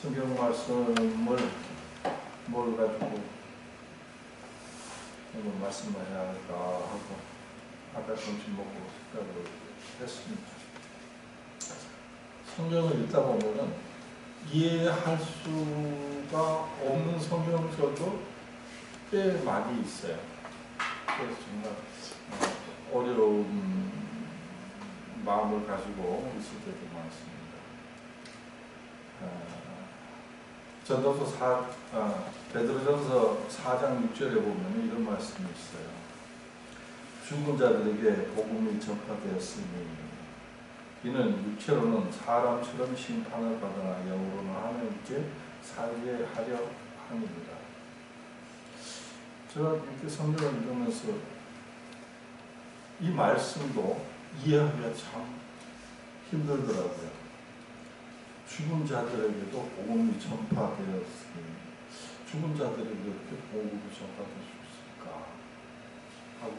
성경 말씀을 뭘 가지고 오늘 말씀해야 할까 하고 아까 점심 먹고 생각을 했습니다. 성경을 읽다 보면은 이해할 수가 없는 성경들도 꽤 많이 있어요. 그래서 정말 어려운 마음을 가지고 있을 때도 많습니다. 베드로전서 4장 6절에 보면 이런 말씀이 있어요. 죽은 자들에게 복음이 전파되었으니 이는 육체로는 사람처럼 심판을 받으나 영으로는 하나님께 살게 하려 함입니다. 제가 이렇게 성경을 읽으면서 이 말씀도 이해하기가 참 힘들더라고요. 죽은 자들에게도 복음이 전파되었으니 죽은 자들에게 어떻게 복음이 전파될 수 있을까 하고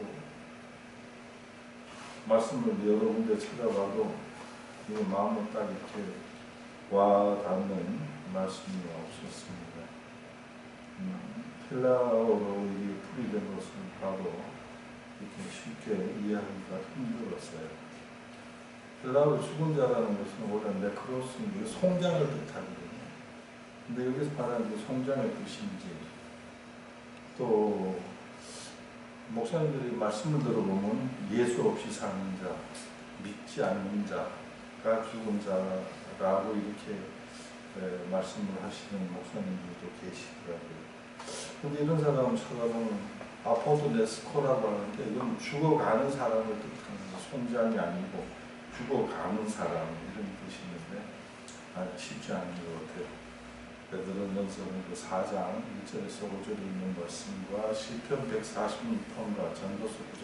말씀을 여러 군데 찾아봐도 이 마음을 딱 이렇게 와닿는 말씀이 없었습니다. 헬라어로 이게 풀이된 것을 봐도 이렇게 쉽게 이해하기가 힘들었어요. 헬라어로 죽은 자라는 것은 원래 네크로스, 송장을 뜻하거든요. 근데 여기서 말하는 게 송장의 뜻인지, 또 목사님들이 말씀을 들어보면 예수 없이 사는 자, 믿지 않는 자가 죽은 자라고 이렇게 말씀을 하시는 목사님들도 계시더라고요. 근데 이런 사람은 찾아보면 아포도네스코라고 하는데 이건 죽어가는 사람을 뜻하는 송장이 아니고 죽어가는 사람 이런 뜻이 있는데 쉽지 않은 것 같아요. 베드로전서 4장 1절에서 5절에 있는 말씀과 시편 146편과 전도서 9장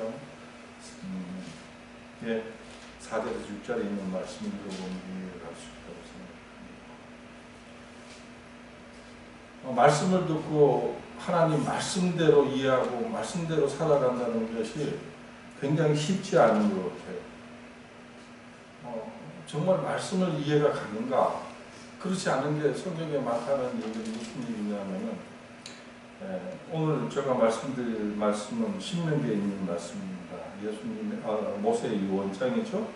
4절에서 6절에 있는 말씀을 들어보면 이해할 수 있다고 생각합니다. 말씀을 듣고 하나님 말씀대로 이해하고 말씀대로 살아간다는 것이 굉장히 쉽지 않은 것 같아요. 정말 말씀을 이해가 가는가? 그렇지 않은 게 성경에 많다는 얘기는 무슨 얘기냐면은 오늘 제가 말씀드릴 말씀은 신명기에 있는 말씀입니다. 예수님의 모세의 원장이죠.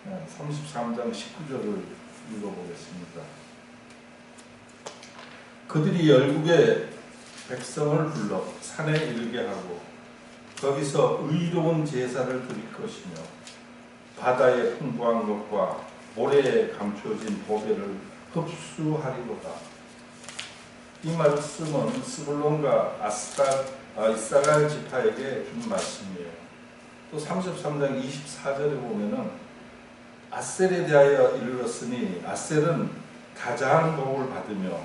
33장 19절을 읽어보겠습니다. 그들이 열국의 백성을 불러 산에 이르게 하고 거기서 의로운 제사를 드릴 것이며 바다의 풍부한 것과 모래에 감추어진 보배를 흡수하리로다. 이 말씀은 스불론과 이사갈 지파에게 준 말씀이에요. 또 33장 24절에 보면은 아셀에 대하여 이르렀으니 아셀은 다자한 복을 받으며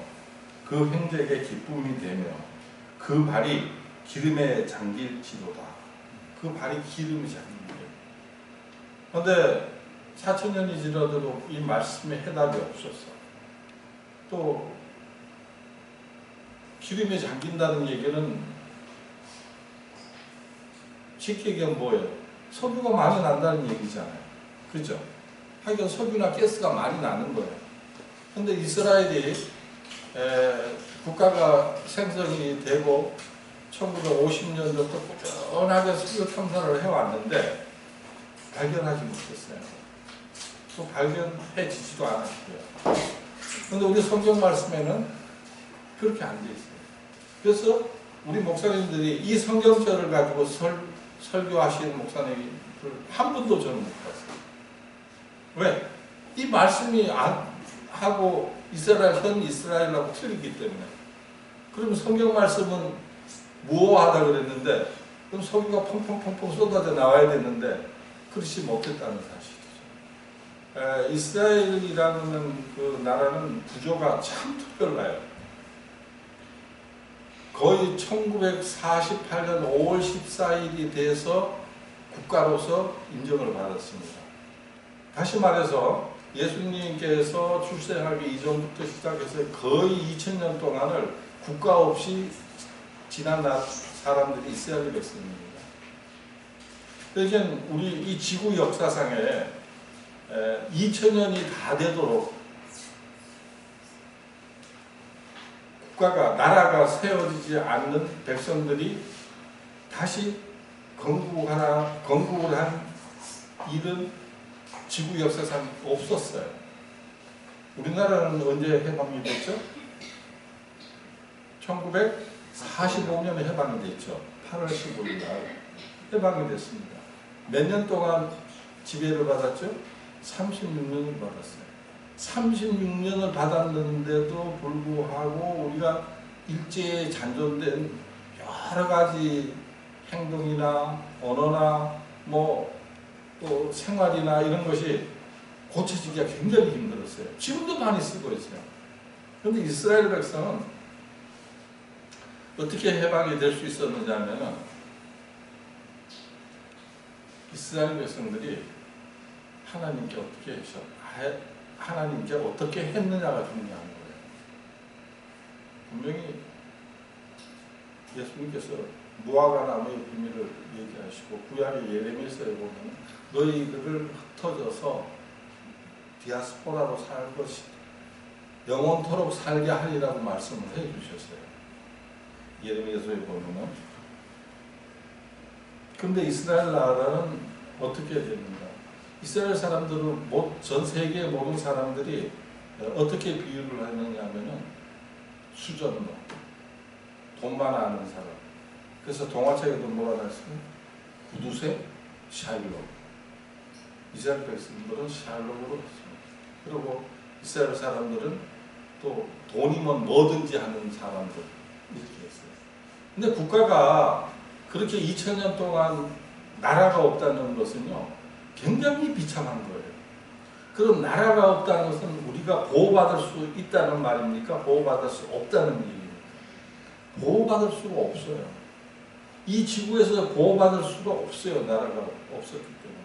그 형제에게 기쁨이 되며 그 발이 기름에 잠길지로다. 그 발이 기름에 잠깁니다. 그런데 4,000년이 지나도 이 말씀에 해답이 없었어. 또 기름에 잠긴다는 얘기는 쉽게 얘기하면 뭐예요? 석유가 많이 난다는 얘기잖아요. 그렇죠? 하여간 석유나 가스가 많이 나는 거예요. 그런데 이스라엘이 국가가 생성이 되고 1950년부터 꾸준하게 석유 탐사를 해왔는데 발견하지 못했어요. 또 발견해지지도 않았고요. 그런데 우리 성경 말씀에는 그렇게 안 돼 있어요. 그래서 우리 목사님들이 이 성경절을 가지고 설교하시는 목사님을 한 분도 저는 못 봤어요. 왜? 이 말씀이 하고 현 이스라엘하고 틀리기 때문에. 그러면 성경 말씀은 무어하다 그랬는데 그럼 석유가 펑펑펑펑 쏟아져 나와야 되는데 그렇지 못했다는 사실이죠. 이스라엘이라는 그 나라는 구조가 참 특별해요. 거의 1948년 5월 14일이 돼서 국가로서 인정을 받았습니다. 다시 말해서 예수님께서 출생하기 이전부터 시작해서 거의 2000년 동안을 국가 없이 지난 사람들이 이스라엘 백성입니다. 그러니까 우리 이 지구 역사상에 2000년이 다 되도록 국가가 나라가 세워지지 않는 백성들이 다시 건국을 한 일은 지구 역사상 없었어요. 우리나라는 언제 해방이 됐죠? 1945년에 해방이 됐죠. 8월 15일 날 해방이 됐습니다. 몇 년 동안 지배를 받았죠? 36년을 받았어요. 36년을 받았는데도 불구하고 우리가 일제에 잔존된 여러 가지 행동이나 언어나 또 생활이나 이런 것이 고쳐지기가 굉장히 힘들었어요. 지금도 많이 쓰고 있어요. 그런데 이스라엘 백성은 어떻게 해방이 될 수 있었느냐 하면은 이스라엘 백성들이 하나님께 어떻게 했느냐가 중요한 거예요. 분명히 예수님께서 무화과 나무의 비밀을 얘기하시고 구약의 예레미야서에 보면 너희들을 흩어져서 디아스포라로 살고 영원토록 살게 하리라고 말씀을 해주셨어요. 예레미야서에 보면은. 근데 이스라엘 나라는 어떻게 됐는가? 이스라엘 사람들은 전 세계 모든 사람들이 어떻게 비유를 하느냐 하면은 수전노, 돈만 아는 사람. 그래서 동화책에도 뭐라 했으면 구두쇠, 샬롬. 이스라엘 백성들은 샬롬으로 했습니다. 그리고 이스라엘 사람들은 또 돈이면 뭐든지 하는 사람들 이렇게 했어요. 근데 국가가 그렇게 2000년 동안 나라가 없다는 것은요 굉장히 비참한 거예요. 그럼 나라가 없다는 것은 우리가 보호받을 수 있다는 말입니까? 보호받을 수 없다는 얘기입니까? 보호받을 수가 없어요. 이 지구에서 보호받을 수가 없어요. 나라가 없었기 때문에.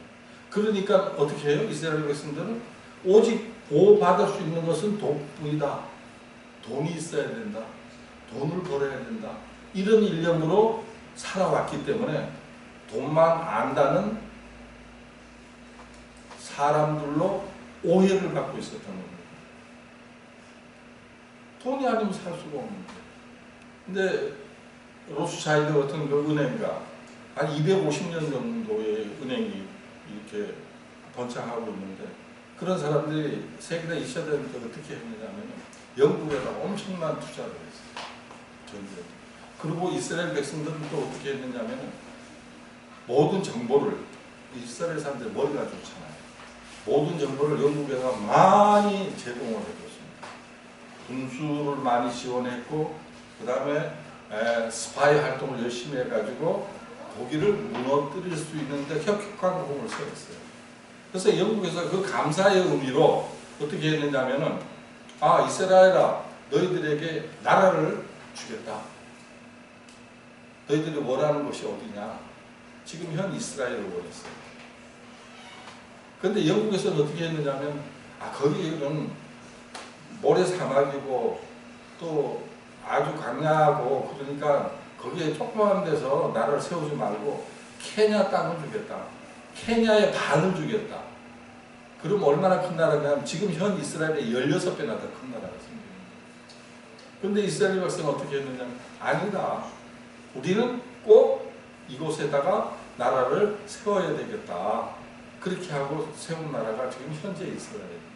그러니까 어떻게 해요? 이스라엘 백성들은 오직 보호받을 수 있는 것은 돈뿐이다. 돈이 있어야 된다. 돈을 벌어야 된다. 이런 일념으로 살아왔기 때문에 돈만 안다는 사람들로 오해를 받고 있었던 겁니다. 돈이 아니면 살 수가 없는데. 근데 로스차일드 같은 그 은행가 한 250년 정도의 은행이 이렇게 번창하고 있는데 그런 사람들이 세계대 2차 대전 때 어떻게 했느냐면 영국에다 엄청난 투자를 했어요. 전쟁. 그리고 이스라엘 백성들은 또 어떻게 했느냐면 모든 정보를 이스라엘 사람들 머리가 좋잖아요. 모든 정보를 영국에서 많이 제공을 해줬습니다. 군수를 많이 지원했고 그 다음에 스파이 활동을 열심히 해가지고 독일을 무너뜨릴 수 있는데 혁혁한 공을 세웠어요. 그래서 영국에서 그 감사의 의미로 어떻게 했느냐면은 이스라엘아 너희들에게 나라를 주겠다. 너희들이 원하는 것이 어디냐? 지금 현 이스라엘을 원했어요. 그런데 영국에서는 어떻게 했느냐면 거기는 모래사막이고 또 아주 강야하고 그러니까 거기에 조그만 데서 나라를 세우지 말고 케냐 땅을 주겠다. 케냐의 반을 주겠다. 그럼 얼마나 큰 나라냐면 지금 현 이스라엘의 16배나 더 큰 나라가 생깁니다. 그런데 이스라엘 백성은 어떻게 했느냐면 아니다. 우리는 꼭 이곳에다가 나라를 세워야 되겠다. 그렇게 하고 세운 나라가 지금 현재 이스라엘입니다.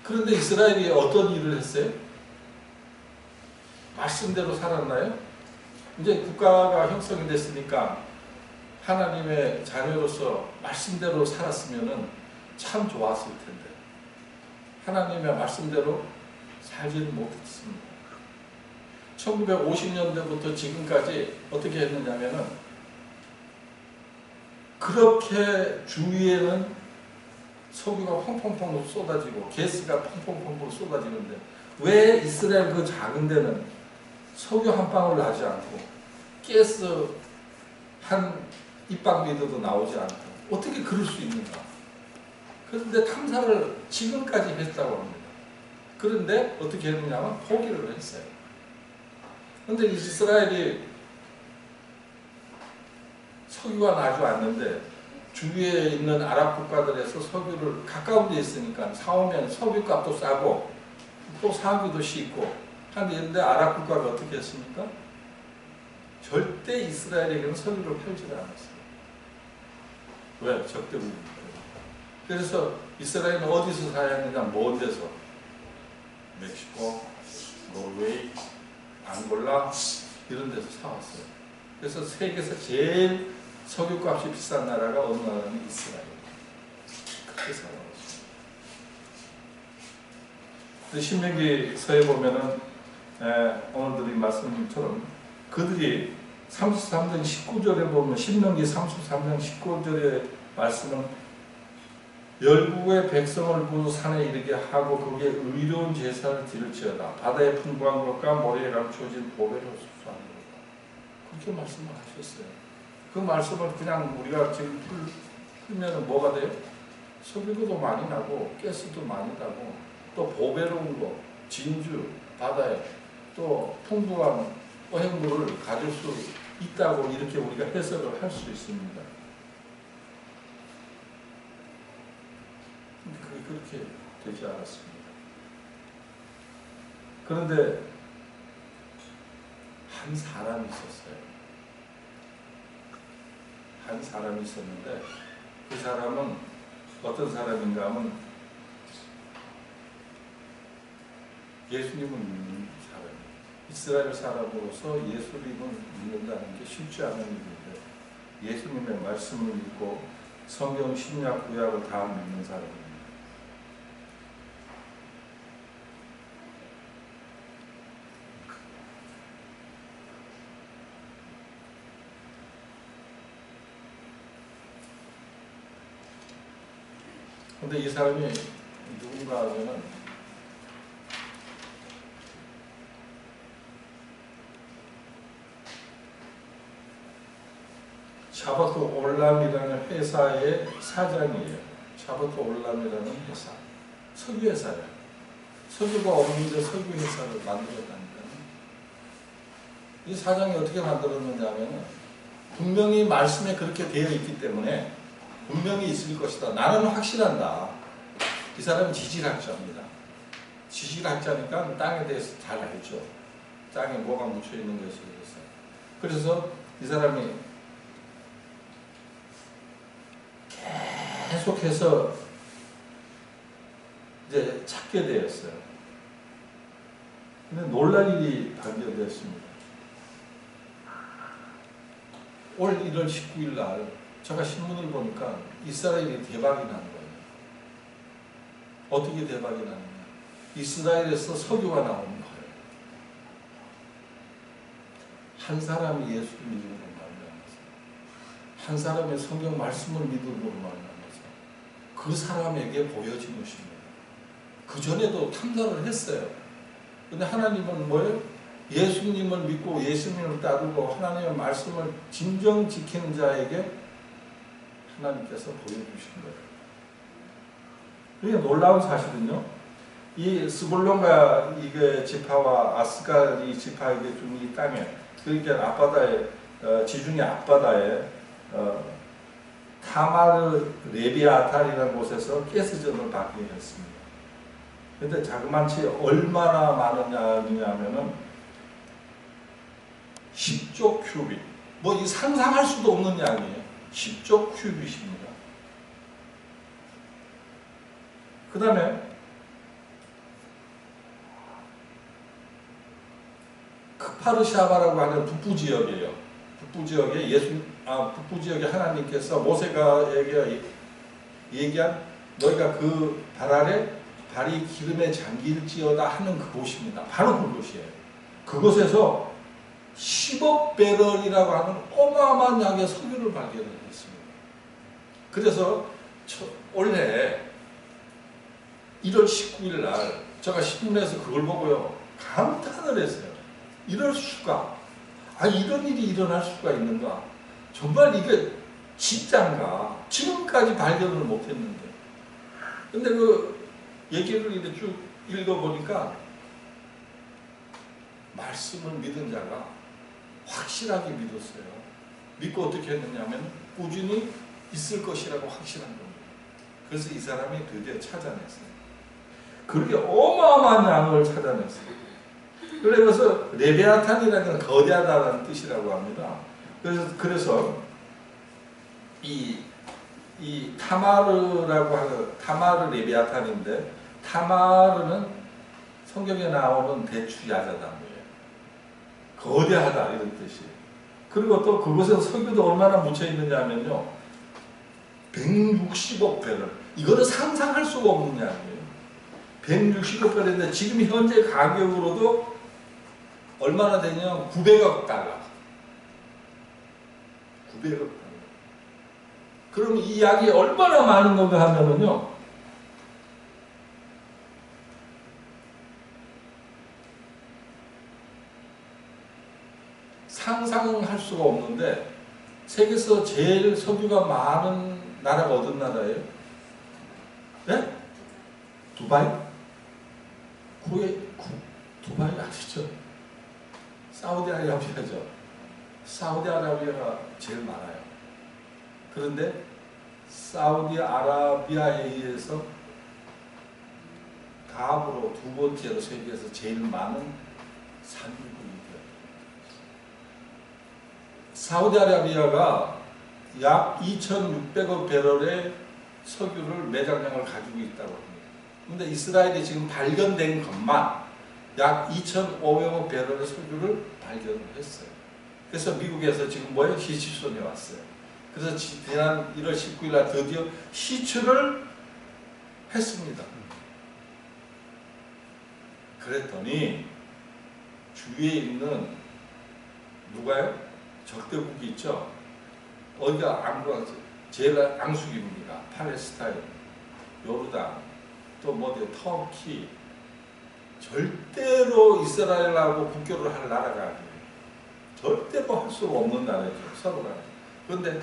그런데 이스라엘이 어떤 일을 했어요? 말씀대로 살았나요? 이제 국가가 형성이 됐으니까 하나님의 자녀로서 말씀대로 살았으면 참 좋았을 텐데 하나님의 말씀대로 살지는 못했습니다. 1950년대부터 지금까지 어떻게 했느냐면은 그렇게 주위에는 석유가 펑펑펑 쏟아지고 가스가 펑펑펑 쏟아지는데 왜 이스라엘 그 작은 데는 석유 한 방울 나지 않고 가스 한 입방미터도 나오지 않고 어떻게 그럴 수 있는가? 그런데 탐사를 지금까지 했다고 합니다. 그런데 어떻게 했느냐면 포기를 했어요. 그런데 이스라엘이 석유가 나지 않는데 주위에 있는 아랍 국가들에서 석유를 가까운 데 있으니까 사오면 석유값도 싸고 또 사기도 쉽고 한데 아랍 국가가 어떻게 했습니까? 절대 이스라엘에게는 석유를 팔지 않았어요. 왜? 적대국이기 때문에. 그래서 이스라엘은 어디서 사야 하느냐? 먼 데서 멕시코, 노르웨이, 앙골라 이런 데서 사왔어요. 그래서 세계에서 제일 석유값이 비싼 나라가 어느 나라는 이스라엘이에요. 그렇게 살아왔어요. 신명기서에 보면은 오늘 드린 말씀처럼 그들이 33장 19절에 보면 신명기 33장 19절의 말씀은 열국의 백성을 모두 산에 이르게 하고 거기에 의로운 제사를 드릴지어다. 바다의 풍부한 것과 모래에 감춰진 보배를 흡수하리로다. 그렇게 말씀을 하셨어요. 그 말씀을 그냥 우리가 지금 풀면 뭐가 돼요? 석유도 많이 나고 가스도 많이 나고 또 보배로운 거, 진주, 바다에 또 풍부한 어행물을 가질 수 있다고 이렇게 우리가 해석을 할 수 있습니다. 근데 그게 그렇게 되지 않았습니다. 그런데 한 사람이 있었어요. 한 사람이 있었는데 그 사람은 어떤 사람인가 하면 예수님을 믿는 사람이에요. 이스라엘 사람으로서 예수님을 믿는다는 게 쉽지 않은 일인데 예수님의 말씀을 믿고 성경 신약 구약을 다 믿는 사람입니다. 근데 이 사람이 누군가 하면은 샤바트 올람이라는 회사의 사장이에요. 샤바트 올람이라는 회사. 석유 회사예요. 석유가 없는데 석유 회사를 만들었다니까요. 이 사장이 어떻게 만들었느냐 하면 분명히 말씀에 그렇게 되어 있기 때문에 분명히 있을 것이다. 나는 확신한다. 이 사람은 지질학자입니다. 지질학자니까 땅에 대해서 잘 알죠. 땅에 뭐가 묻혀 있는 것에 대해서. 그래서 이 사람이 계속해서 이제 찾게 되었어요. 근데 놀랄 일이 발견되었습니다. 올 1월 19일 날 제가 신문을 보니까 이스라엘이 대박이 난 거예요. 어떻게 대박이 나느냐? 이스라엘에서 석유가 나오는 거예요. 한 사람이 예수를 믿음으로 말미암아서, 한 사람의 성경 말씀을 믿음으로 말미암아서 그 사람에게 보여진 것입니다. 그 전에도 탐사를 했어요. 근데 하나님은 뭐예요? 예수님을 믿고 예수님을 따르고 하나님의 말씀을 진정 지키는 자에게 하나님께서 보여주신 거예요. 그게 놀라운 사실은요. 이 스불론과 이게 지파와 아스갈이 지파에게 준 이 땅에, 그러니까 앞바다에 지중해 앞바다에 타마르 레비아탄이라는 곳에서 가스전을 받게 했습니다. 그런데 자그마치 얼마나 많으냐면은 10조 큐빅. 뭐 이 상상할 수도 없는 양이에요. 10조 큐빅입니다. 그 다음에 크파르샤바라고 하는 북부 지역이에요. 북부 지역에 북부 지역에 하나님께서 모세가에게 얘기한 너희가 그 발 아래 발이 기름에 잠길지어다 하는 그곳입니다. 바로 그곳이에요. 그곳에서 10억 배럴이라고 하는 어마어마한 양의 석유를 발견을 했습니다. 그래서 올해 1월 19일 날 제가 신문에서 그걸 보고요 감탄을 했어요. 이럴 수가, 이런 일이 일어날 수가 있는가? 정말 이게 진짜인가? 지금까지 발견을 못했는데. 근데 그 얘기를 이제 쭉 읽어보니까 말씀을 믿은 자가 확실하게 믿었어요. 믿고 어떻게 했느냐면 꾸준히 있을 것이라고 확신한 겁니다. 그래서 이 사람이 드디어 찾아냈어요. 그렇게 어마어마한 양을 찾아냈어요. 그래서 레비아탄이라는 건 거대하다는 뜻이라고 합니다. 그래서 이 타마르라고 하는 타마르 레비아탄인데 타마르는 성경에 나오는 대추야자단이에요. 거대하다 이런 뜻이. 그리고 또 그것은 석유도 얼마나 묻혀 있느냐 하면요. 160억 배럴. 이거는 상상할 수가 없는 양이에요. 160억 배럴인데 지금 현재 가격으로도 얼마나 되냐면 900억 달러. 900억 달러. 그럼 이 약이 얼마나 많은 건가 하면은요. 상상할 수가 없는데 세계에서 제일 석유가 많은 나라가 어떤 나라예요? 네? 두바이? 두바이 아시죠? 사우디아라비아죠. 사우디아라비아가 제일 많아요. 그런데 사우디아라비아에 의해서 다음으로 두 번째로 세계에서 제일 많은 산유국이 돼요. 사우디아라비아가 약 2,600억 배럴의 석유를 매장량을 가지고 있다고 합니다. 그런데 이스라엘이 지금 발견된 것만 약 2,500억 배럴의 석유를 발견을 했어요. 그래서 미국에서 지금 뭐예요? 시추선이 왔어요. 그래서 지난 1월 19일 날 드디어 시추를 했습니다. 그랬더니 주위에 있는 누가요? 적대국이 있죠. 어디가 제일 앙숙입니다. 팔레스타인, 요르단, 또 뭐지 터키. 절대로 이스라엘하고 국교를 할 나라가 아니에요. 절대로 할 수가 없는 나라죠. 서로가. 그런데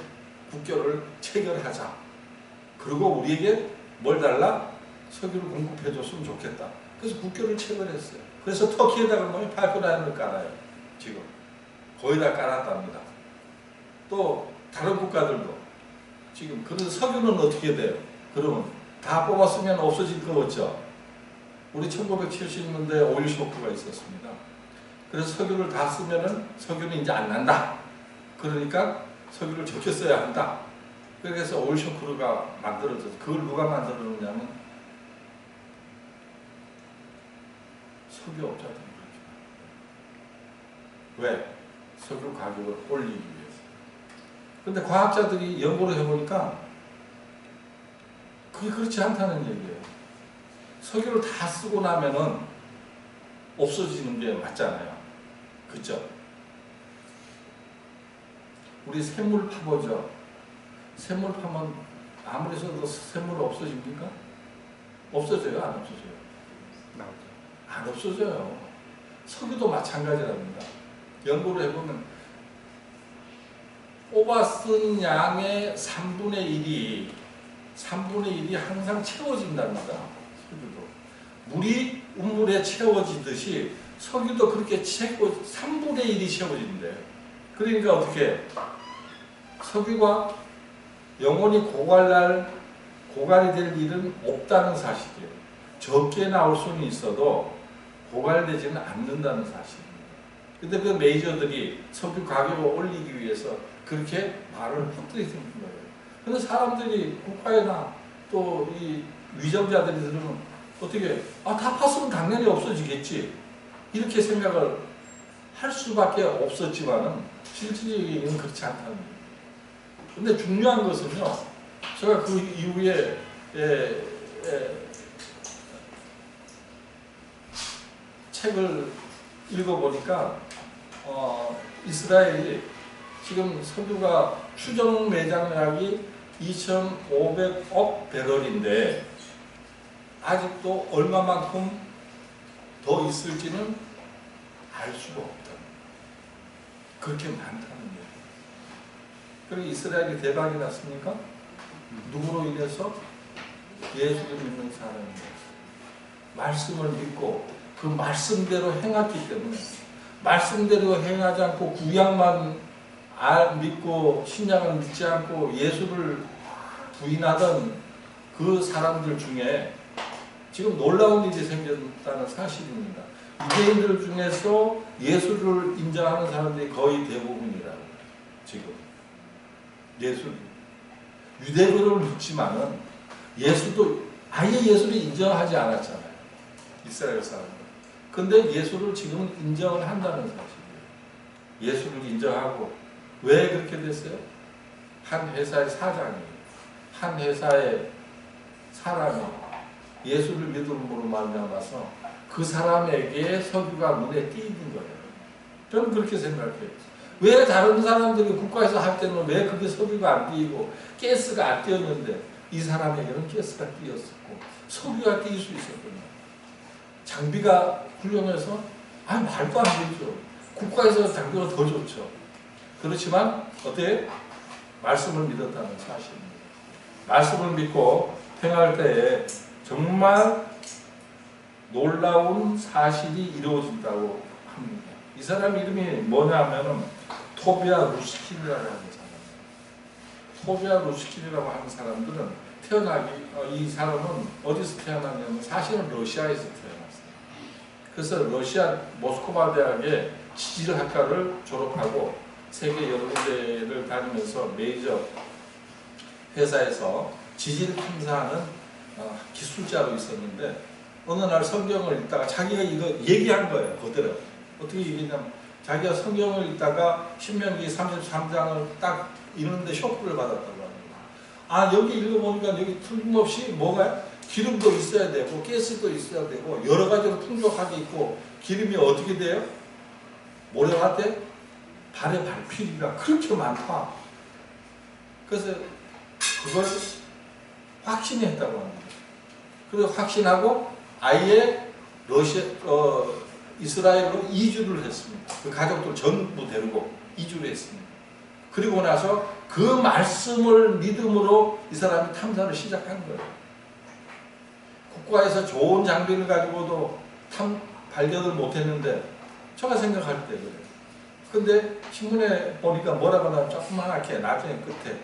국교를 체결하자. 그리고 우리에게 뭘 달라? 석유를 공급해줬으면 좋겠다. 그래서 국교를 체결했어요. 그래서 터키에다가 뭐 파이프라인을 깔아요. 지금 거의 다 깔았답니다. 또 다른 국가들도 지금. 그래서 석유는 어떻게 돼요? 그러면 다 뽑았으면 없어질 거 없죠. 우리 1970년대에 오일 쇼크가 있었습니다. 그래서 석유를 다 쓰면은 석유는 이제 안 난다. 그러니까 석유를 적게 써야 한다. 그래서 오일 쇼크가 만들어졌어요. 그걸 누가 만들었냐면 석유업자들이 그렇게. 왜? 석유 가격을 올리기 위해서. 근데 과학자들이 연구를 해보니까 그게 그렇지 않다는 얘기예요. 석유를 다 쓰고 나면은 없어지는 게 맞잖아요. 그죠? 우리 샘물 파보죠. 샘물 파면 아무리 써도 샘물 없어집니까? 없어져요? 안 없어져요? 안 없어져요. 석유도 마찬가지랍니다. 연구를 해보면 뽑아 쓴 양의 3분의 1이 항상 채워진답니다. 석유도. 물이 우물에 채워지듯이 석유도 그렇게 3분의 1이 채워진대요. 그러니까 어떻게 석유가 영원히 고갈이 될 일은 없다는 사실이에요. 적게 나올 수는 있어도 고갈되지는 않는다는 사실입니다. 근데 그 메이저들이 석유 가격을 올리기 위해서 그렇게 말을 헛되이 듣는 거예요. 근데 사람들이 국가에나 또 이 위정자들이 들으면 어떻게 다 팠으면 당연히 없어지겠지 이렇게 생각을 할 수밖에 없었지만은 실질적인 그렇지 않다는 거예요. 근데 중요한 것은요, 제가 그 이후에 책을 읽어보니까 이스라엘이 지금 석유가 추정 매장량이 2,500억 배럴인데 아직도 얼마만큼 더 있을지는 알 수가 없다. 그렇게 많다는 거예요. 그리고 이스라엘이 대박이 났습니까? 누구로 인해서? 예수를 믿는 사람입니다. 말씀을 믿고 그 말씀대로 행했기 때문에, 말씀대로 행하지 않고 구약만 믿고 신약을 믿지 않고 예수를 부인하던 그 사람들 중에 지금 놀라운 일이 생겼다는 사실입니다. 유대인들 중에서 예수를 인정하는 사람들이 거의 대부분이라고 지금. 유대교를 믿지만은 예수도 아예 예수를 인정하지 않았잖아요. 이스라엘 사람들. 근데 예수를 지금은 인정을 한다는 사실이에요. 예수를 인정하고 왜 그렇게 됐어요? 한 회사의 사장이, 한 회사의 사람이 예수를 믿음으로 말미암아서 그 사람에게 석유가 눈에 띄는 거예요. 저는 그렇게 생각해요. 왜 다른 사람들이 국가에서 할 때는 왜 그게 석유가 안 띄고 가스가 안 띄었는데 이 사람에게는 가스가 띄었었고 석유가 띄일 수 있었거든요. 장비가 훌륭해서 말도 안 되죠. 국가에서 장비가 더 좋죠. 그렇지만 어때요? 말씀을 믿었다는 사실입니다. 말씀을 믿고 행할 때에 정말 놀라운 사실이 이루어진다고 합니다. 이 사람 이름이 뭐냐면은 토비아 루스킨이라고 하는 사람. 토비아 루스킨이라고 하는 사람들은 이 사람은 어디서 태어났냐면 사실은 러시아에서 태어났어요. 그래서 러시아 모스크바 대학의 지질학과를 졸업하고 세계 여러 군데를 다니면서 메이저 회사에서 지질 탐사하는 기술자로 있었는데 어느 날 성경을 읽다가 자기가 이거 얘기한 거예요. 그대로. 어떻게 얘기냐면 자기가 성경을 읽다가 신명기 33장을 딱 읽는데 쇼크를 받았다고 합니다. 여기 읽어보니까 여기 틀림없이 뭐가 기름도 있어야 되고 가스도 있어야 되고 여러 가지로 풍족하게 있고 기름이 어떻게 돼요? 모래가 돼? 발에 발필이가 그렇게 많다. 그래서 그걸 확신했다고 합니다. 그리고 확신하고 아예 이스라엘로 이주를 했습니다. 그 가족들 전부 데리고 이주를 했습니다. 그리고 나서 그 말씀을 믿음으로 이 사람이 탐사를 시작한 거예요. 국가에서 좋은 장비를 가지고도 발견을 못했는데 제가 생각할 때 그래요. 근데 신문에 보니까 뭐라고 나오면 조그맣게 나중에 끝에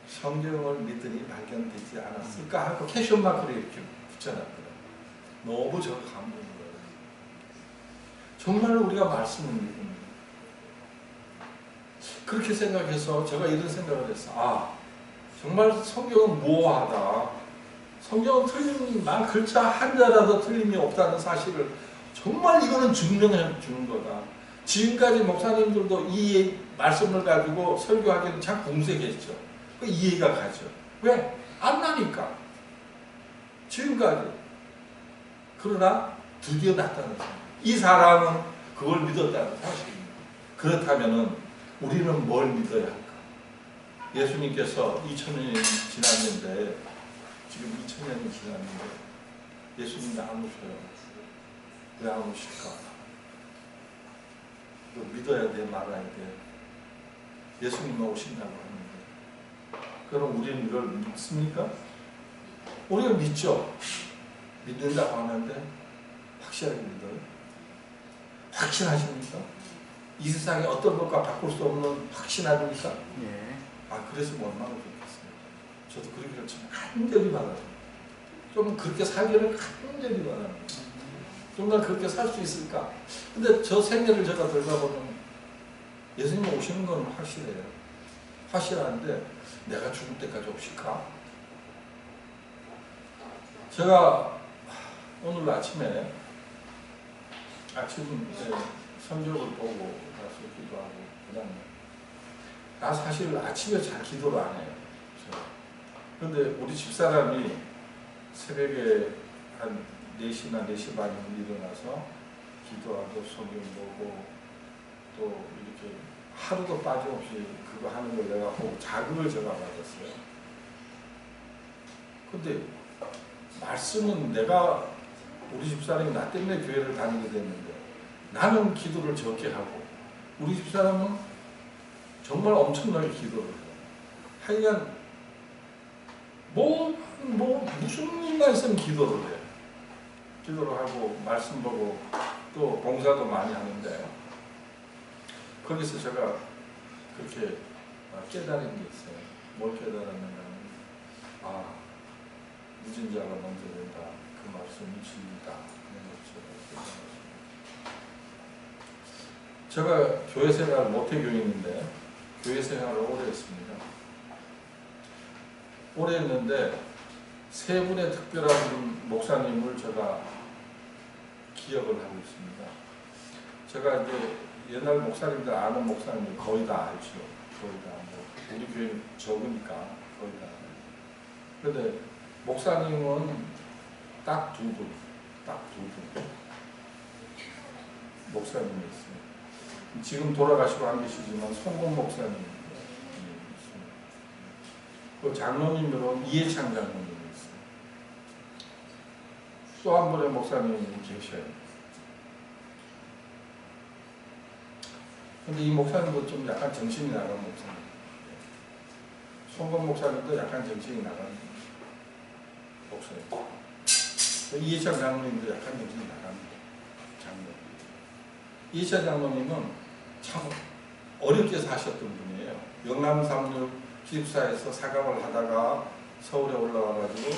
성경을 믿으니 발견되지 않았을까 하고 캐션마크를 이렇게 붙여놨더라고요. 너무 저가 감동을 받아요. 정말 우리가 말씀을 믿습니다. 그렇게 생각해서 제가 이런 생각을 했어요. 정말 성경은 모호하다. 성경은 틀린 말 글자 한자라도 틀림이 없다는 사실을 정말 이거는 증명해 주는 거다. 지금까지 목사님들도 이 말씀을 가지고 설교하기는 참 공색했죠. 이해가 가죠. 왜? 안 나니까. 지금까지. 그러나 드디어 났다는 사실. 이 사람은 그걸 믿었다는 사실입니다. 그렇다면 우리는 뭘 믿어야 할까? 예수님께서 2000년이 지났는데 지금 2000년이 지났는데 예수님이 안 오셔요. 왜 안 오실까? 믿어야 돼, 말아야 돼. 예수님은 오신다고 하는데 그럼 우리는 이걸 믿습니까? 우리는 믿죠. 믿는다고 하는데 확실하게 믿어요? 확신하십니까? 이 세상에 어떤 것과 바꿀 수 없는 확신하십니까? 예. 그래서 얼마나 좋겠습니까? 저도 그러기를 참 간절히 바랍니다. 좀 그렇게 살기를 간절히 바랍니다. 정말 그렇게 살 수 있을까? 근데 저 생애를 제가 돌아보면 예수님 오시는 건 확실해요. 확실한데 내가 죽을 때까지 오실까? 제가 오늘 아침에 성경을 보고 가서 기도하고 그다음에 나 사실 아침에 잘 기도를 안 해요. 그런데 우리 집사람이 새벽에 한 4시나 4시 반에 일어나서 기도하고 성경 보고 또 이렇게 하루도 빠짐없이 그거 하는 걸 내가 보고 자극을 제가 받았어요. 근데 말씀은 내가 우리 집사람이 나 때문에 교회를 다니게 됐는데 나는 기도를 적게 하고 우리 집사람은 정말 엄청나게 기도를 해요. 하여간 무슨 일만 있으면 기도를 해요. 기도를 하고 말씀 보고 또 봉사도 많이 하는데 거기서 제가 그렇게 깨달은 게 있어요. 뭘 깨달았는가 아, 늦은 자가 먼저 된다. 그 말씀이 진리다. 제가 교회 생활 모태교인인데 교회 생활을 오래 했습니다. 오래 했는데 세 분의 특별한 목사님을 제가 기억을 하고 있습니다. 제가 이제 옛날 목사님들 아는 목사님들 거의 다 알죠. 거의 다. 뭐 우리 교회 적으니까 거의 다. 그런데 목사님은 딱 두 분. 목사님이 있어요. 지금 돌아가시고 안 계시지만 송건 목사님이 있습니다. 그 장로님으로는 이해창 장로님이 있어요. 또 한 분의 목사님이 계셔요. 근데 이 목사님도 좀 약간 정신이 나간 목사님. 송건 목사님도 약간 정신이 나간 목사님. 이해창 장로님도 약간 정신이 나간 장로. 이해창 장로님은 참 어렵게 사셨던 분이에요. 영남삼육 기숙사에서 사감을 하다가 서울에 올라와가지고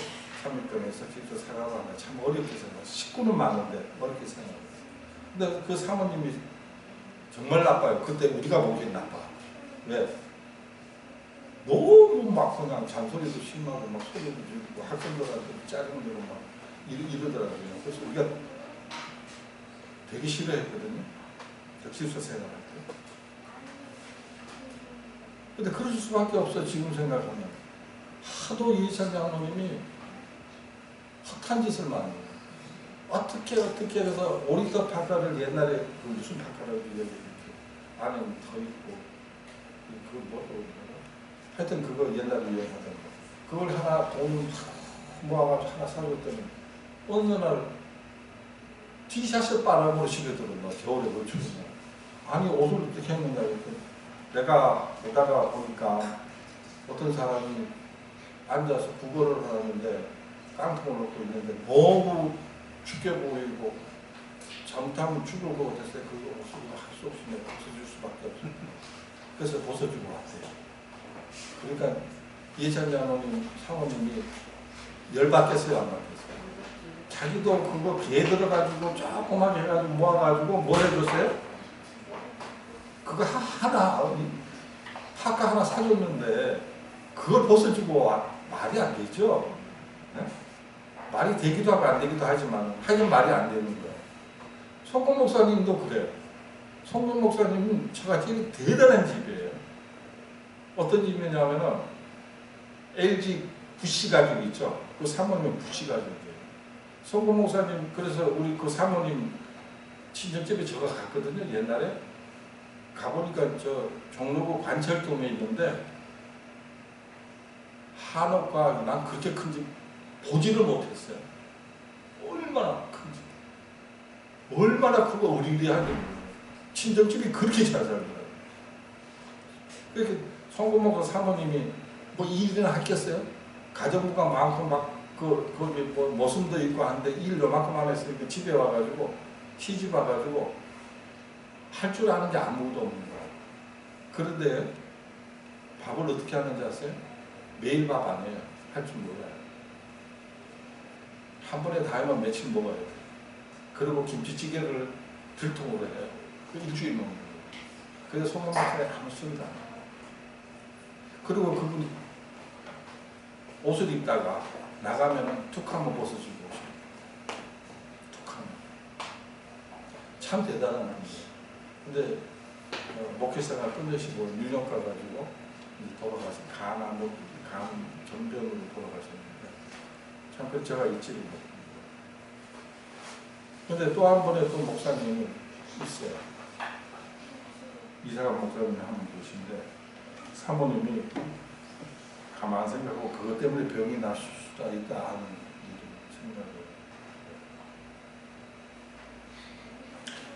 삼육동에서 기숙사 사감을 하다가 참 어렵게 생각했어요. 식구는 많은데 어렵게 생각했어요. 근데 그 사모님이 정말 나빠요. 그때 우리가 보기엔 나빠. 왜? 너무 막 그냥 잔소리도 심하고 막 소리도 지르고 학생들한테 짜증내고 막 이러더라고요. 그래서 우리가 되게 싫어했거든요. 기숙사 생활할 때. 근데 그럴 수밖에 없어요. 지금 생각하면. 하도 이해찬 장로님이 헛한 짓을 많이 해요. 어떻게 해서 오리터 파카를 옛날에 그 무슨 파카라고 여기 안에 더 있고 하여튼 그거 옛날에 유행하던 거. 그걸 하나 돈 모아가지고 하나 사줬더니 어느 날 티셔츠 바람으로 집에 들어온다. 겨울에 걸치고. 아니 옷을 어떻게 했느냐 했더니 내가 오다가 보니까 어떤 사람이 앉아서 국어를 하는데 깡통을 놓고 있는데 너무 춥게 보이고 잘못하면 죽을 것 같았어요. 그 옷을 할 수 없이 내가 벗어줄 수밖에 없어요. 그래서 벗어주고 왔어요. 그러니까 이해찬 장로님 사모님이 열받겠어요, 안 받겠어요? 자기도 그거 배에 들어가지고 조그맣게 해가지고 모아가지고 뭘 해줬어요? 그거 하나 파카 하나 사줬는데 그걸 벗어주고 말이 안 되죠. 네? 말이 되기도 하고 안 되기도 하지만 하여간 말이 안 되는 거예요. 송건 목사님도 그래요. 송건 목사님은 저같이 대단한 집이에요. 어떤 집이냐면은 LG 부시 가족 있죠. 그 사모님은 부시 가족이에요. 송건 목사님 그래서 우리 그 사모님 친정집에 제가 갔거든요. 옛날에 가보니까 저 종로구 관철동에 있는데 한옥과 난 그렇게 큰 집 보지를 못했어요. 얼마나 큰지. 얼마나 크고 의리의리한지. 친정집이 그렇게 잘 살더라고요. 그렇게 송건목 사모님이 뭐 일이나 했겠어요? 가정부가 많고 막 거기 뭐 모순도 있고 한데 일 요만큼 안 했으니까 집에 와가지고 시집 와가지고 할 줄 아는 게 아무것도 없는 거예요. 그런데 밥을 어떻게 하는지 아세요? 매일 밥 안 해요. 할 줄 몰라요. 한 번에 다 하면 며칠 먹어야 돼요. 그리고 김치찌개를 들통으로 해요. 그 일주일 먹는 거예요. 그래서 송건목사에 아무 소리도 안 해요. 그리고 그분이 옷을 입다가 나가면 툭 한번 벗어주고 오셔요. 툭 하면. 참 대단한 분이에요. 근데 목회생활 끝내시고 유령 가가지고 돌아가서 간 전병으로 돌아가셨는데 참 그 제가 잊지를 못합니다. 근데 또 한 번에 또 목사님이 있어요. 이사감 목사님이 한 분 계신데 사모님이 가만 생각하고 그것 때문에 병이 날 수도 있다 하는 생각을.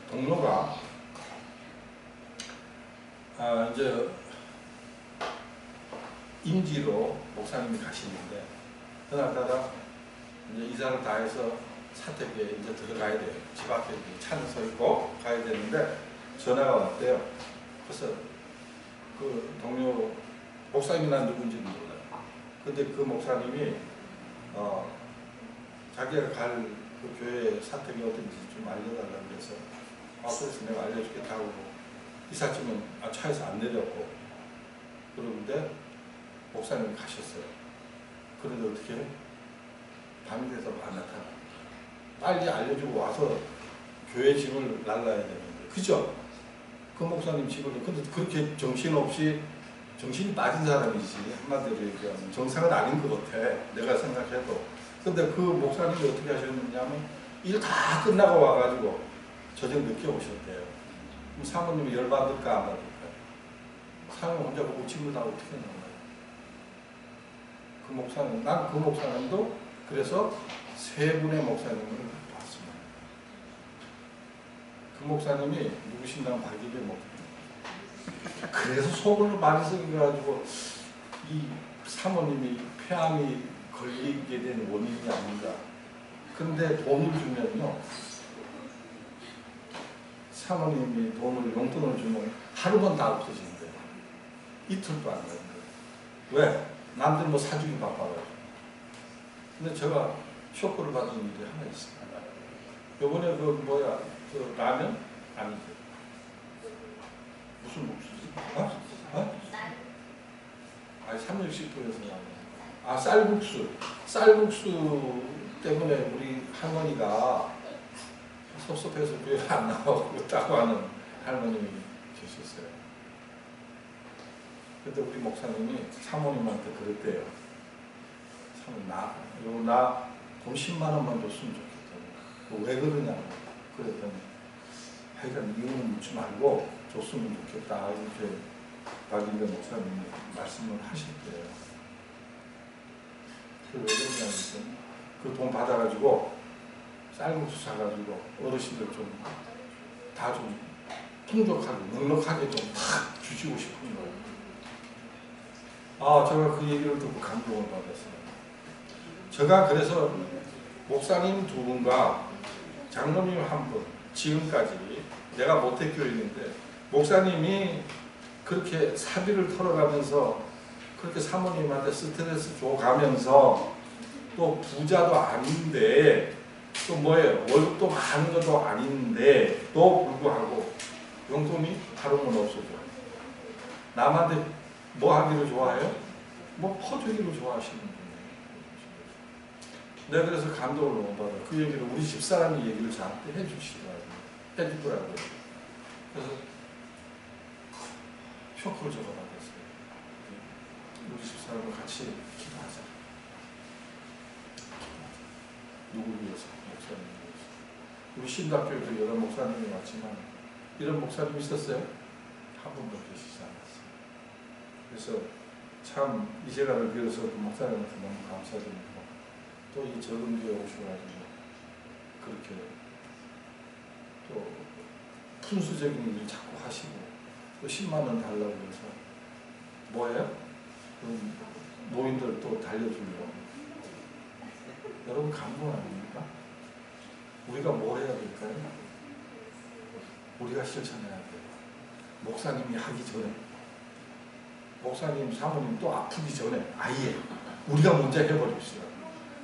동료가 이제 임지로 목사님이 가시는데 그날따라 이제 이사를 다 해서 사택에 이제 들어가야 돼요. 집 앞에 차는 서 있고 가야 되는데 전화가 왔대요. 그래서 그 동료 목사님이 난 누군지 몰라요. 그 근데 그 목사님이 자기가 갈 그 교회 사택이 어딘지 좀 알려달라고 해서 그래서 내가 알려주겠다고 하고 이삿짐은 차에서 안 내렸고 그런데 목사님이 가셨어요. 그런데 어떻게 해? 밤이 돼서 안 나타나. 빨리 알려주고 와서 교회 집을 날라야 되는데 그죠? 그 목사님 집을 근데 그렇게 정신없이 정신이 빠진 사람이지 한마디로 얘기하면 정상은 아닌 것 같아 내가 생각해도. 근데 그 목사님이 어떻게 하셨느냐면 일 다 끝나고 와가지고 저녁 늦게 오셨대요. 그럼 사모님이 열받을까 안 받을까? 사모님 혼자 보고 집을 다 어떻게 나와요? 그 목사님, 난 그 목사님도 그래서 세 분의 목사님을 봤습니다. 그 목사님이 누구신다면 박일배 목사님. 그래서 속을 많이 썩여가지고 이 사모님이 폐암이 걸리게 된 원인이 아닌가. 그런데 돈을 주면요. 사모님이 돈을 용돈을 주면 하루만 다 없어진대요. 이틀도 안 가요. 왜? 남들 뭐 사주기 바빠가지고. 근데 제가 쇼크를 받은 일이 하나 있습니다. 요번에 그 라면? 아니죠. 무슨 국수지? 아니 360도에서 나오네. 쌀국수. 쌀국수 때문에 우리 할머니가 섭섭해서 교회 안 나오고 있다고 하는 할머님이 계셨어요. 그때 우리 목사님이 사모님한테 그랬대요. 사모님 나 돈 10만 원만 줬으면 좋겠다고. 왜 그러냐고. 그랬더니 하여간 이유는 묻지 말고 줬으면 좋겠다. 이렇게 박일배 목사님이 말씀을 하셨대요. 그 왜 그러냐면 그 돈 받아가지고 쌀국수 사가지고 어르신들 좀 다 좀 풍족하게 넉넉하게 좀 팍 주시고 싶은 거예요. 제가 그 얘기를 듣고 감동을 받았어요. 제가 그래서 목사님 두 분과 장로님 한 분 지금까지 내가 모태교인인데 목사님이 그렇게 사비를 털어가면서 그렇게 사모님한테 스트레스 줘가면서 또 부자도 아닌데 또 뭐예요? 월급도 많은 것도 아닌데 또 불구하고 용돈이 하루는 없어져요. 남한테 뭐 하기를 좋아해요? 뭐 퍼주기를 좋아하시는 분이에요. 내가 그래서 감동을 너무 받아요. 그 얘기를 우리 집사람이 얘기를 저한테 해주더라고요. 그래서 쇼크를 제가 받았어요. 우리 집사람과 같이 기도하자. 누구를 위해서? 목사님을 위해서. 우리 신학교에도 여러 목사님이 왔지만 이런 목사님 있었어요? 한 분도 계시지 않았어요. 그래서 참 이 시간을 빌어서 그 목사님한테 너무 감사드리고 또 이 적은 교회 오셔가지고 그렇게 또 분수적인 일을 자꾸 하시고 또 10만 원 달라고 해서 뭐예요? 노인들 또 달려주려고. 여러분 감동 아닙니까? 우리가 뭘 해야 될까요? 우리가 실천해야 돼요. 목사님이 하기 전에 목사님, 사모님 또 아프기 전에 아예 우리가 먼저 해버립시다.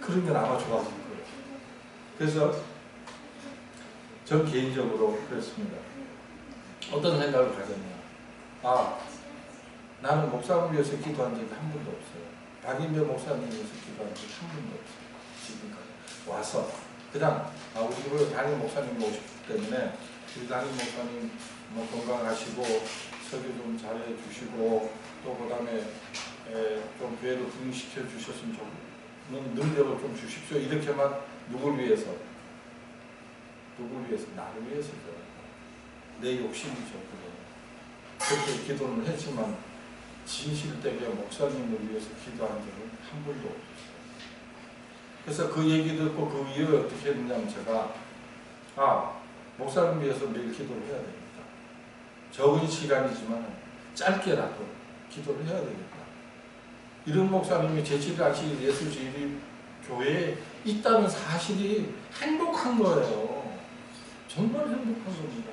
그러면 아마 좋아질 거예요. 그래서 전 개인적으로 그랬습니다. 어떤 생각을 가졌냐. 나는 목사님을 위해서 기도한 적이 한 번도 없어요. 박일배 목사님을 위해서 기도한 적이 한 번도 없어요. 지금까지 와서 그냥 우리 집으로 담임 목사님이 오셨기 때문에 우리 담임 목사님 뭐 건강하시고 설교 좀 잘해 주시고 또 그 다음에 좀 교회로 등시켜 주셨으면 좋겠는 능력을 좀 주십시오. 이렇게만 누굴 위해서? 누굴 위해서? 나를 위해서죠. 내 욕심이죠. 그렇게 기도는 했지만 진실되게 목사님을 위해서 기도한 적은 한 번도 없었어요. 그래서 그 얘기 듣고 그 이후에 어떻게 했냐면 제가 목사님 위해서 매일 기도를 해야 됩니다. 적은 시간이지만 짧게라도 기도를 해야 되겠다. 이런 목사님이 제7가시 예수지리 교회에 있다는 사실이 행복한 거예요. 정말 행복한 겁니다.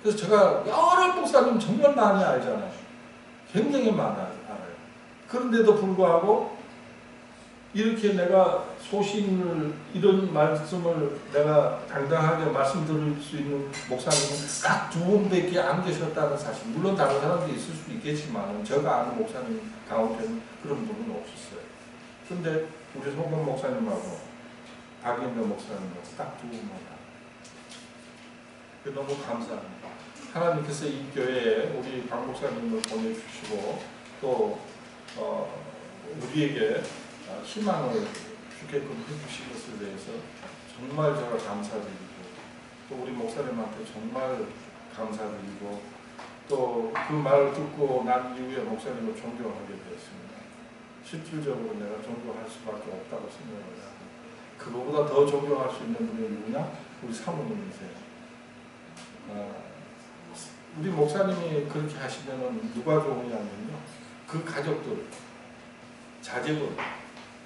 그래서 제가 여러 목사님 정말 많이 알잖아요. 굉장히 많이 알아요. 그런데도 불구하고 이렇게 내가 소신을 이런 말씀을 내가 당당하게 말씀드릴 수 있는 목사님은 딱 두 분밖에 안 계셨다는 사실. 물론 다른 사람들이 있을 수 있겠지만 제가 아는 목사님 가운데는 그런 분은 없었어요. 그런데 우리 소금 목사님하고 박인배 목사님하고 딱 두 분만. 너무 감사합니다. 하나님께서 이 교회에 우리 박 목사님을 보내주시고 또 우리에게 희망을 주게끔 해주신 것에 대해서 정말 제가 감사드리고 또 우리 목사님한테 정말 감사드리고 또 그 말을 듣고 난 이후에 목사님을 존경하게 되었습니다. 실질적으로 내가 존경할 수밖에 없다고 생각을 하고 그거보다 더 존경할 수 있는 분이 누구냐? 우리 사모님이세요. 우리 목사님이 그렇게 하시면 누가 좋으냐면요. 그 가족들, 자제분,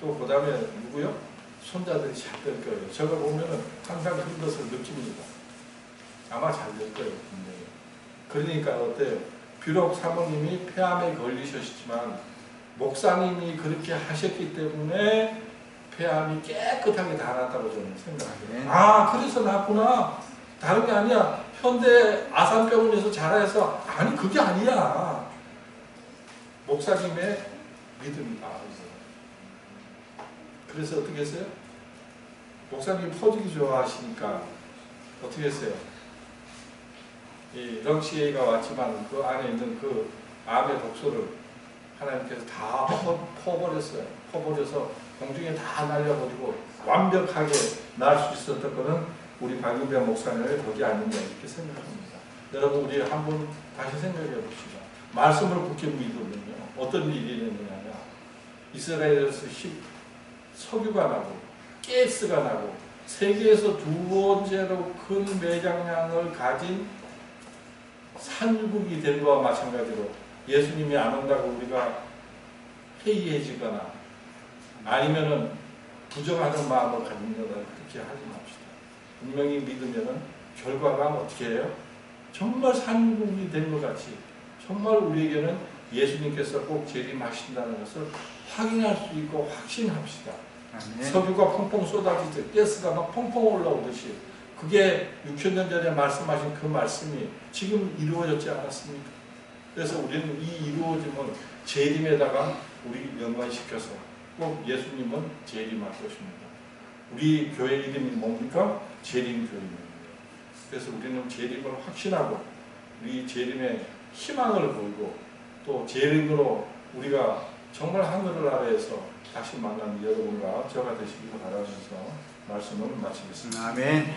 또 그 다음에 누구요? 손자들이 잘 될 거예요. 제가 보면은 항상 그런 것을 느낍니다. 아마 잘 될 거예요, 분명히. 그러니까 어때요? 비록 사모님이 폐암에 걸리셨지만 목사님이 그렇게 하셨기 때문에 폐암이 깨끗하게 다 났다고 저는 생각해요. 아, 그래서 났구나. 다른 게 아니야. 현대 아산병원에서 자라서 아니 그게 아니야. 목사님의 믿음이 나아서. 그래서 어떻게 했어요? 목사님이 퍼주기 좋아하시니까 어떻게 했어요? 이 렁시에이가 왔지만 그 안에 있는 그 암의 독소를 하나님께서 다 퍼버렸어요. 퍼버려서 공중에 다 날려버리고 완벽하게 날 수 있었던 것은 우리 박인배 목사님의 덕이 아닌가 이렇게 생각합니다. 여러분 우리 한번 다시 생각해 봅시다. 말씀을 굳게 믿으면요. 어떤 일이 있느냐. 이스라엘에서 석유가 나고 가스가 나고 세계에서 두 번째로 큰 매장량을 가진 산유국이 된 것과 마찬가지로 예수님이 안 온다고 우리가 회의해지거나 아니면은 부정하는 마음을 가진거나 그렇게 하지 맙시다. 분명히 믿으면은 결과가 어떻게 해요? 정말 산유국이 된 것 같이 정말 우리에게는 예수님께서 꼭 재림하신다는 것을 확인할 수 있고 확신합시다. 아멘. 석유가 펑펑 쏟아지듯 가스가 막 펑펑 올라오듯이 그게 6,000년 전에 말씀하신 그 말씀이 지금 이루어졌지 않았습니까? 그래서 우리는 이 이루어짐을 재림에다가 우리 연관시켜서 꼭 예수님은 재림할 것입니다. 우리 교회 이름이 뭡니까? 재림교회입니다. 그래서 우리는 재림을 확신하고 우리 재림의 희망을 보이고 또 재림으로 우리가 정말 하늘 아래에서 다시 만난 여러분과 저가 되시기를 바라면서 말씀을 마치겠습니다. 아멘.